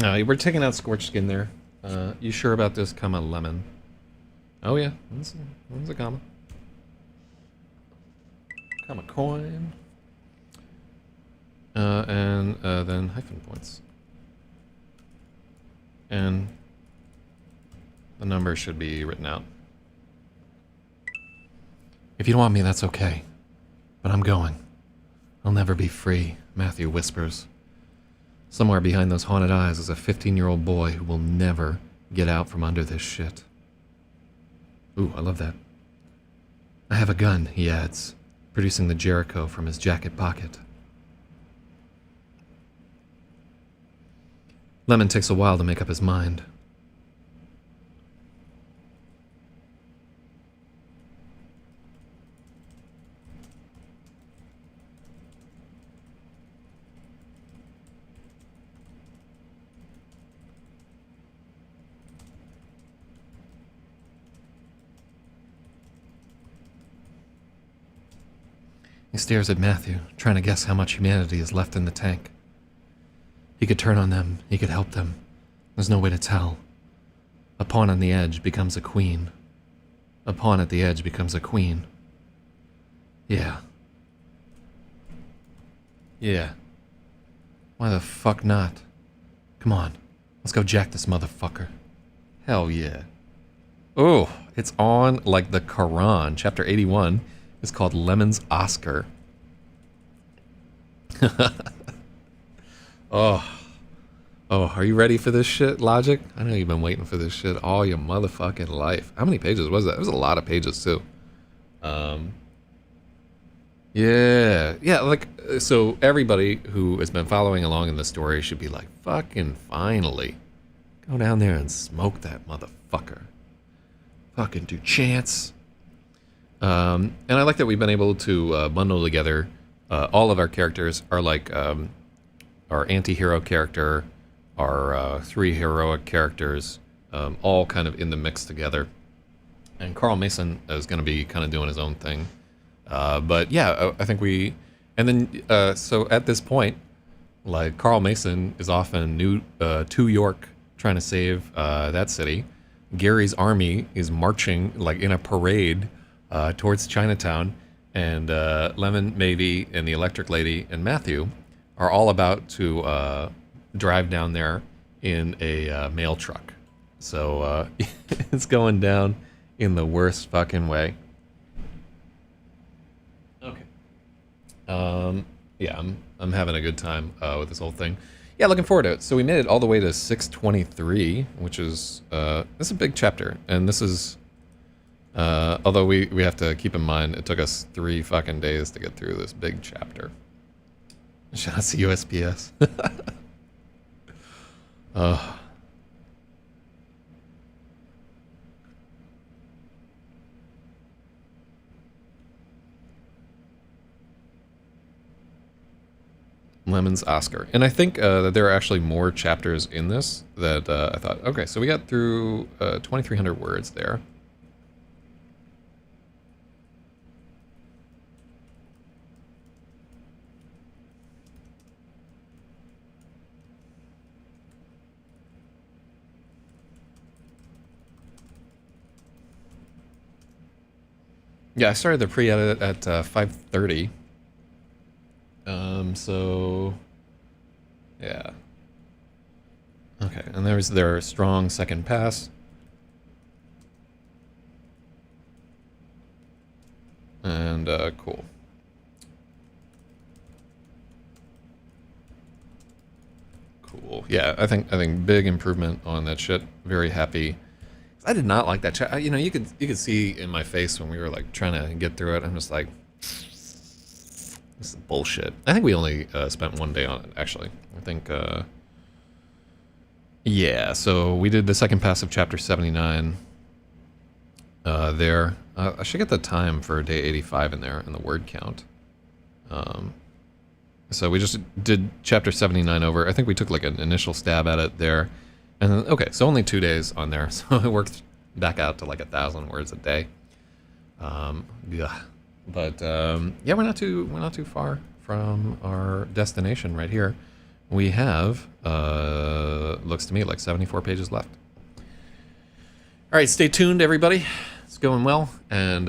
No, we're taking out Scorched Skin there. You sure about this, comma, lemon? Oh yeah, that's a comma. Comma coin. And then hyphen points. And the number should be written out. If you don't want me, that's okay. But I'm going. I'll never be free, Matthew whispers. Somewhere behind those haunted eyes is a 15-year-old boy who will never get out from under this shit. Ooh, I love that. I have a gun, he adds, producing the Jericho from his jacket pocket. Lemon takes a while to make up his mind. He stares at Matthew, trying to guess how much humanity is left in the tank. He could turn on them, he could help them. There's no way to tell. A pawn on the edge becomes a queen. A pawn at the edge becomes a queen. Yeah. Yeah. Why the fuck not? Come on, let's go jack this motherfucker. Hell yeah. Oh, it's on like the Quran. Chapter 81 is called Lemon's Oscar. Oh, are you ready for this shit, Logic? I know you've been waiting for this shit all your motherfucking life. How many pages was that? It was a lot of pages too. Yeah, like, so everybody who has been following along in the story should be like, fucking finally. Go down there and smoke that motherfucker. Fucking do chance. And I like that we've been able to bundle together all of our characters, are like our anti-hero character, our 3 heroic characters, all kind of in the mix together. And Carl Mason is going to be kind of doing his own thing. But yeah, I think we... And then, so at this point, like, Carl Mason is off in to York trying to save that city. Gary's army is marching, like, in a parade towards Chinatown. And Lemon, Mavie, and the Electric Lady, and Matthew are all about to drive down there in a mail truck. So it's going down in the worst fucking way. Okay. Yeah, I'm having a good time with this whole thing. Yeah, looking forward to it. So we made it all the way to 623, which is this is a big chapter, and this is although we have to keep in mind it took us 3 fucking days to get through this big chapter. Shout out to USPS. Lemon's Oscar. And I think that there are actually more chapters in this that I thought, okay, so we got through 2,300 words there. Yeah, I started the pre-edit at 5:30. So yeah. Okay, and there's their strong second pass. And cool. Cool. Yeah, I think big improvement on that shit. Very happy. I did not like that chat. You know, you could see in my face when we were like trying to get through it. I'm just like, this is bullshit. I think we only spent 1 day on it, actually. I think, yeah. So we did the second pass of chapter 79 there. I should get the time for day 85 in there and the word count. So we just did chapter 79 over. I think we took like an initial stab at it there. And then, okay, so only 2 days on there, so it worked back out to like 1,000 words a day. Yeah, but yeah, we're not too far from our destination right here. we have, looks to me like 74 pages left. All right, stay tuned, everybody. It's going well, and